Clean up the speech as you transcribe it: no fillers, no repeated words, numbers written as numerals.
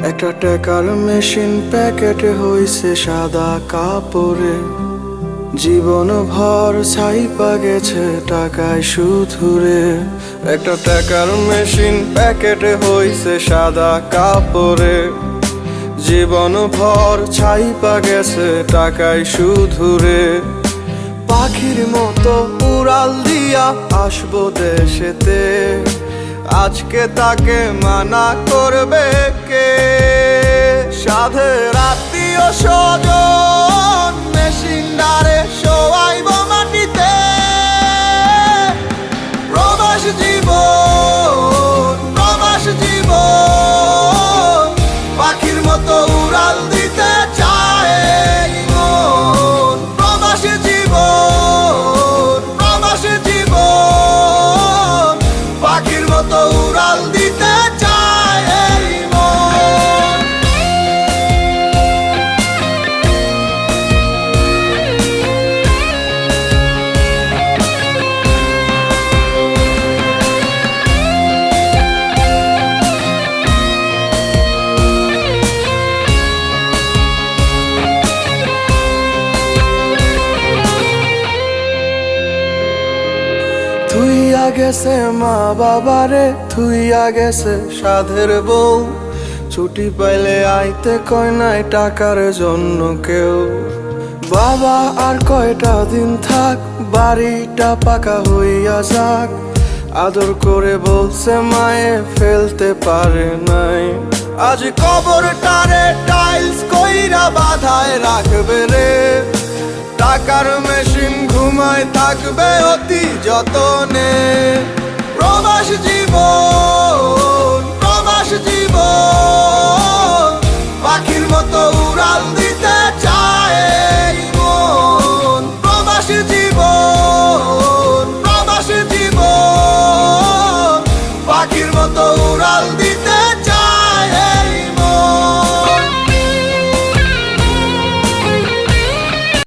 একটা টাকার মেশিন প্যাকেটে হইছে সাদা কাপড়ে, জীবন ভর ছাইপা গেছে টাকায় শুধুরে। একটা টাকার মেশিন প্যাকেটে হইছে সাদা কাপড়ে, জীবন ভর ছাইপা গেছে টাকায় শুধুরে। পাখির মতো উড়াল দিয়া আসবো দেশেতে, আজকে তাকে মানা করবে কে? সাধের আত্মীয় স্বজন মেশিনদারে শোয়াইব মাটিতে। প্রবাস জীবন, প্রবাস জীবন, পাখির মতো উড়াল দিতে চায় মন। প্রবাস জীবন, প্রবাস জীবন, পাখির মতো উড়াল দিতে চায় মন। থুইয়া গেছে মা বাবারে, থুইয়া গেছে সাধের বউ, ছুটি পাইলে আইতে কয় নাই টাকার জন্য কেউ। বাবা আর কয়টা দিন থাক, বাড়িটা পাকা হইয়া যাক, আদর করে বলছে মায়ে ফেলতে পারে নাই। আজ কবরটারে টাইলস কইরা বাধায় রাখবে রে, টাকার মেশিন ঘুমায় থাকবে অতি যতনে। প্রবাস জীবন।